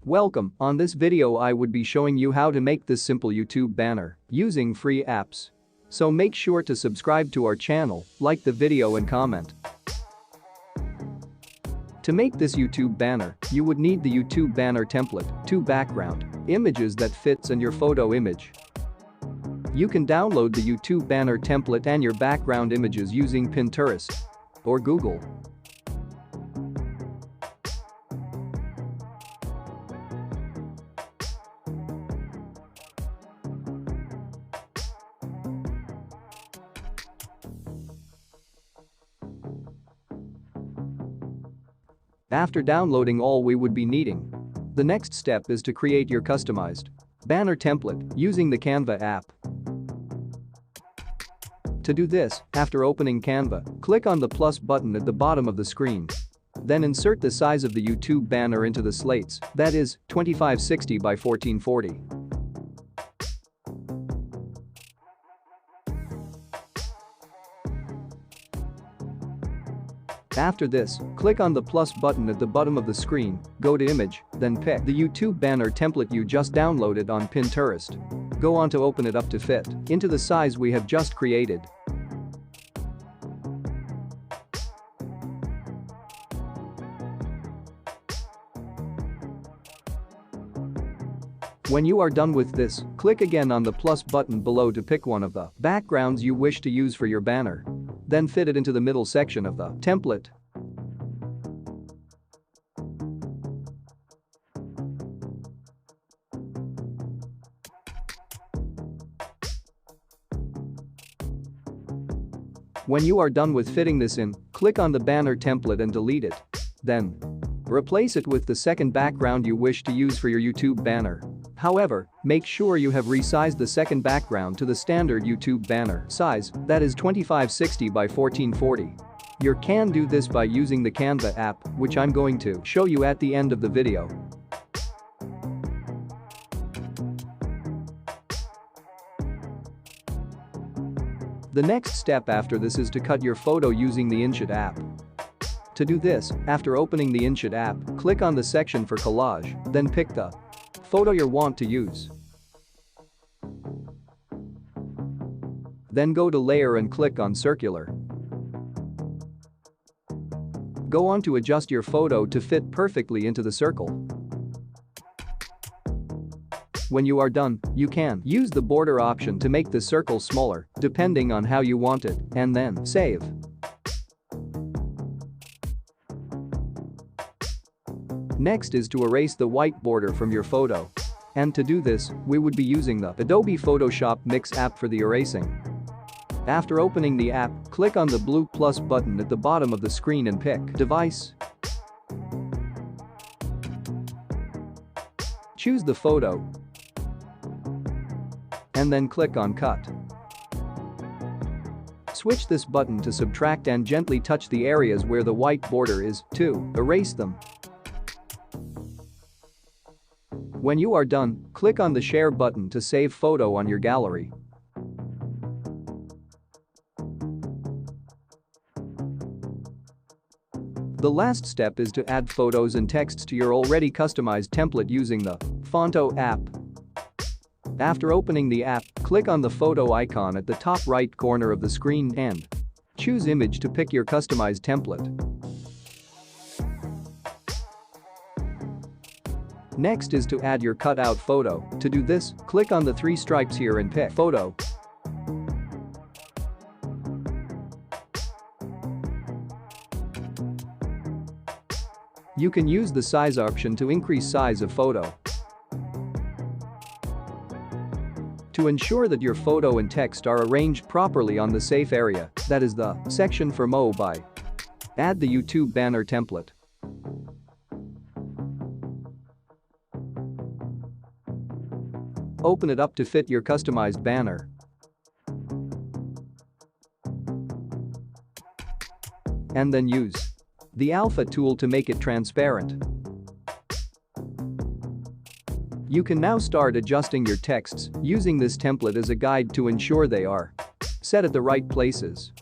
Welcome, on this video I would be showing you how to make this simple YouTube banner using free apps. So make sure to subscribe to our channel, like the video and comment. To make this YouTube banner, you would need the YouTube banner template, 2 background images that fits and your photo image. You can download the YouTube banner template and your background images using Pinterest or Google. After downloading all we would be needing, the next step is to create your customized banner template using the Canva app. To do this, after opening Canva, click on the plus button at the bottom of the screen. Then insert the size of the YouTube banner into the slates, that is, 2560 by 1440. After this, click on the plus button at the bottom of the screen, go to Image, then pick the YouTube banner template you just downloaded on Pinterest. Go on to open it up to fit into the size we have just created. When you are done with this, click again on the plus button below to pick one of the backgrounds you wish to use for your banner. Then fit it into the middle section of the template. When you are done with fitting this in, click on the banner template and delete it. Then, replace it with the second background you wish to use for your YouTube banner. However, make sure you have resized the second background to the standard YouTube banner size, that is 2560 by 1440. You can do this by using the Canva app, which I'm going to show you at the end of the video. The next step after this is to cut your photo using the InShot app. To do this, after opening the InShot app, click on the section for collage, then pick the photo you want to use. Then go to Layer and click on Circular. Go on to adjust your photo to fit perfectly into the circle. When you are done, you can use the border option to make the circle smaller, depending on how you want it, and then save. Next is to erase the white border from your photo. And to do this, we would be using the Adobe Photoshop Mix app for the erasing. After opening the app, click on the blue plus button at the bottom of the screen and pick Device. Choose the photo. And then click on Cut. Switch this button to subtract and gently touch the areas where the white border is to erase them. When you are done, click on the Share button to save photo on your gallery. The last step is to add photos and texts to your already customized template using the Fonto app. After opening the app, click on the photo icon at the top right corner of the screen and choose Image to pick your customized template. Next is to add your cutout photo. To do this, click on the 3 stripes here and pick Photo. You can use the size option to increase size of photo. To ensure that your photo and text are arranged properly on the safe area, that is the section for Mobile, add the YouTube banner template. Open it up to fit your customized banner. And then use the Alpha tool to make it transparent. You can now start adjusting your texts using this template as a guide to ensure they are set at the right places.